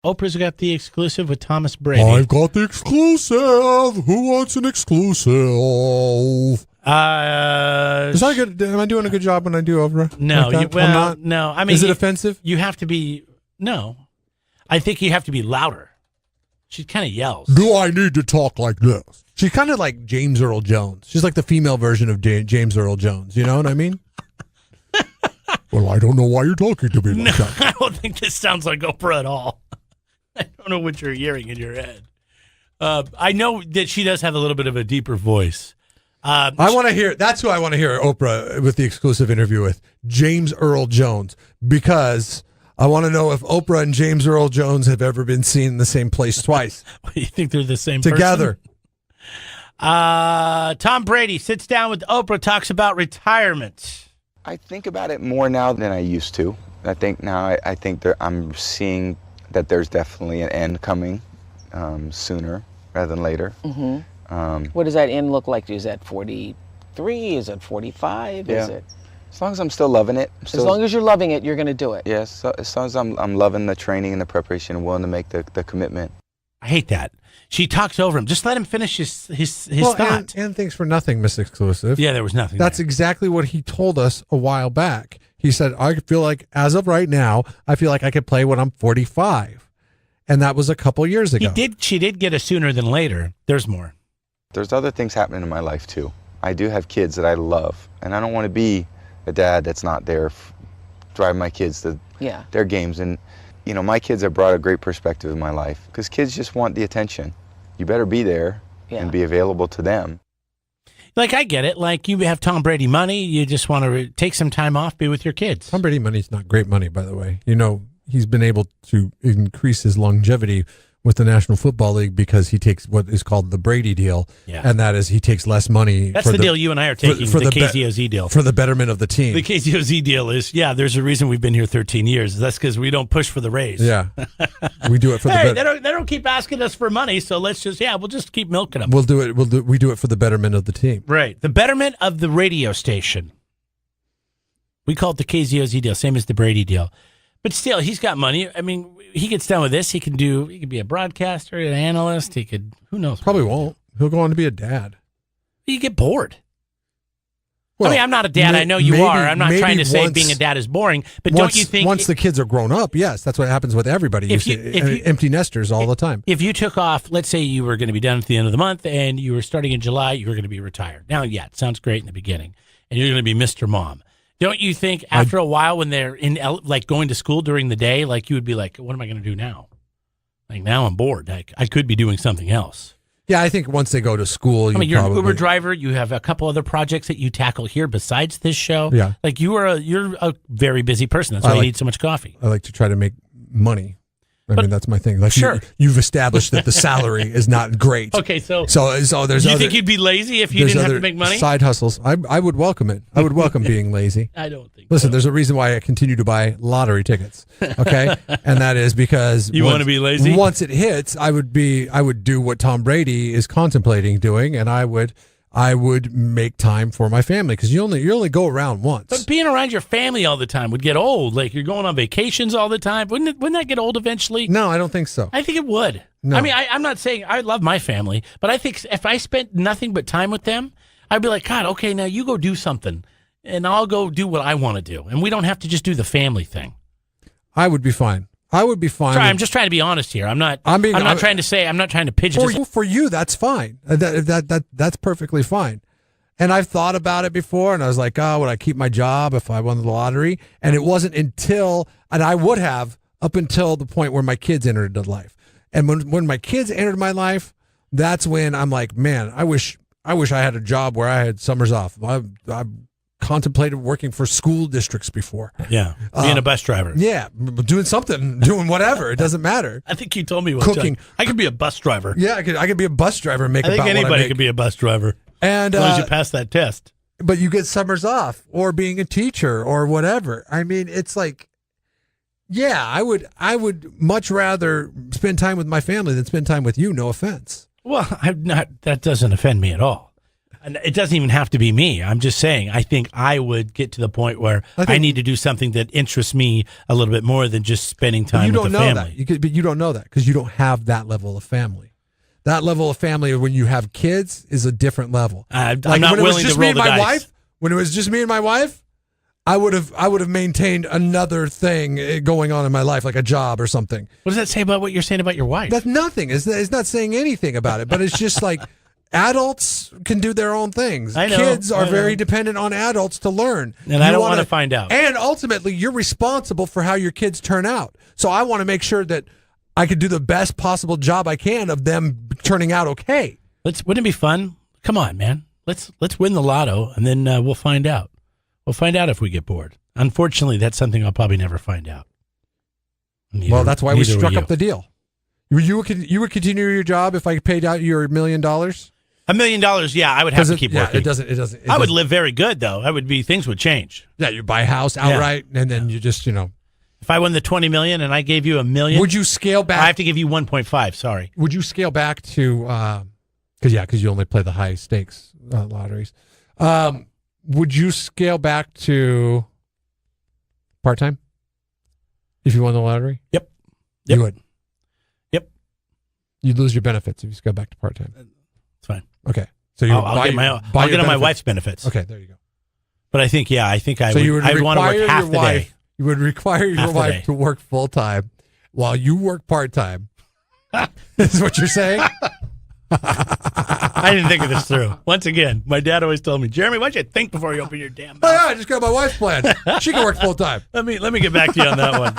Oprah's got the exclusive with Thomas Brady. I've got the exclusive. Who wants an exclusive? Is that good? Am I doing a good job when I do Oprah? No, like that? no. I mean, is it offensive? You have to be. No, I think you have to be louder. She kind of yells. Do I need to talk like this? She's kind of like James Earl Jones. She's like the female version of James Earl Jones. You know what I mean? Well, I don't know why you're talking to me like that. I don't think this sounds like Oprah at all. I don't know what you're hearing in your head. I know that she does have a little bit of a deeper voice. I want to hear. That's who I want to hear Oprah with the exclusive interview with James Earl Jones, because I want to know if Oprah and James Earl Jones have ever been seen in the same place twice. You think they're the same together? Tom Brady sits down with Oprah, talks about retirement. I think about it more now than I used to. I think now I think I'm seeing that there's definitely an end coming sooner rather than later. Mm-hmm. What does that end look like? Is that 43? Is it 45? Yeah. Is it? As long as I'm still loving it. As long as you're loving it, you're going to do it. Yes. So as long as I'm loving the training and the preparation and willing to make the commitment. I hate that. She talks over him. Just let him finish his thought. And thanks for nothing, Miss Exclusive. Yeah, there was nothing. That's exactly what he told us a while back. He said, I feel like, as of right now, I feel like I could play when I'm 45. And that was a couple years ago. She did get a sooner than later. There's more. There's other things happening in my life, too. I do have kids that I love, and I don't want to be a dad that's not there driving my kids to their games. And, you know, my kids have brought a great perspective in my life, because kids just want the attention. You better be there and be available to them. Like, I get it. Like, you have Tom Brady money. You just want to take some time off, be with your kids. Tom Brady money's not great money, by the way. You know, he's been able to increase his longevity with the National Football League because he takes what is called the Brady deal. Yeah. And that is he takes less money. That's the deal you and I are taking, the KZOZ deal. For the betterment of the team. The KZOZ deal is, there's a reason we've been here 13 years. That's because we don't push for the raise. Yeah. We do it for the they don't keep asking us for money, so let's just, we'll just keep milking them. We do it for the betterment of the team. Right. The betterment of the radio station. We call it the KZOZ deal, same as the Brady deal. But still, he's got money. I mean, he gets done with this. He could be a broadcaster, an analyst. Who knows? Probably won't. He'll go on to be a dad. You get bored. Well, I mean, I'm not a dad. I know you are. I'm not trying to say being a dad is boring. But don't you think... Once the kids are grown up, yes, that's what happens with everybody. Empty nesters all the time. If you took off, let's say you were going to be done at the end of the month and you were starting in July, you were going to be retired. Now, it sounds great in the beginning. And you're going to be Mr. Mom. Don't you think after a while when they're going to school during the day, like you would be like, what am I going to do now? Like now I'm bored. I could be doing something else. Yeah, I think once they go to school, you're an Uber driver. You have a couple other projects that you tackle here besides this show. Yeah. Like you're a very busy person. That's why you need so much coffee. I like to try to make money. I mean, that's my thing. Like you've established that the salary is not great. Okay, so there's. You think you'd be lazy if you didn't have to make money? Side hustles. I would welcome it. I would welcome being lazy. I don't think. Listen, so. There's a reason why I continue to buy lottery tickets. Okay, and that is because you want to be lazy. Once it hits, I would do what Tom Brady is contemplating doing, and I would make time for my family because you only go around once. But being around your family all the time would get old. Like you're going on vacations all the time. Wouldn't that get old eventually? No, I don't think so. I think it would. No. I mean, I'm not saying I love my family, but I think if I spent nothing but time with them, I'd be like, God, okay, now you go do something, and I'll go do what I want to do, and we don't have to just do the family thing. I would be fine. Sorry, I'm just trying to be honest here. I'm not trying to pigeon. For you, that's fine. That's perfectly fine. And I've thought about it before, and I was like, would I keep my job if I won the lottery? And it wasn't and I would have up until the point where my kids entered into life. And when my kids entered my life, that's when I'm like, man, I wish I had a job where I had summers off. I contemplated working for school districts before. Yeah, being a bus driver. Yeah, doing whatever. It doesn't matter. I think you told me cooking. I could be a bus driver. Yeah, I could be a bus driver and make about what I make. I think anybody could be a bus driver, and as long as you pass that test. But you get summers off, or being a teacher, or whatever. I mean, it's like, yeah, I would much rather spend time with my family than spend time with you. No offense. Well, that doesn't offend me at all. And it doesn't even have to be me. I'm just saying, I think I would get to the point where I need to do something that interests me a little bit more than just spending time with the family. But you don't know that because you don't have that level of family. That level of family when you have kids is a different level. I'm not willing to roll the dice. When it was just me and my wife, I would have maintained another thing going on in my life, like a job or something. What does that say about what you're saying about your wife? That's nothing. It's not saying anything about it, but it's just like adults can do their own things. I know, Kids are very dependent on adults to learn. And I don't want to find out. And ultimately, you're responsible for how your kids turn out. So I want to make sure that I could do the best possible job I can of them turning out okay. Wouldn't it be fun? Come on, man. Let's win the lotto, and then we'll find out. We'll find out if we get bored. Unfortunately, that's something I'll probably never find out. Well, that's why we struck up the deal. You would continue your job if I paid out your $1 million? $1 million, yeah, I would have to keep working. It doesn't. I would live very good, though. Things would change. Yeah, you buy a house outright, and then you just, If I won the $20 million and I gave you $1 million, would you scale back? I have to give you 1.5. Sorry. Would you scale back to? Because you only play the high stakes lotteries. Would you scale back to part time if you won the lottery? Yep. You would. Yep. You'd lose your benefits if you scale back to part time. It's fine. Okay. So I'll get on my wife's benefits. Okay, there you go. But I think I would want to work half the day. You would require your wife to work full time while you work part time. Is what you're saying? I didn't think of this through. Once again, my dad always told me, Jeremy, why don't you think before you open your damn mouth? Oh, yeah, I just got my wife's plan. She can work full time. Let me get back to you on that one.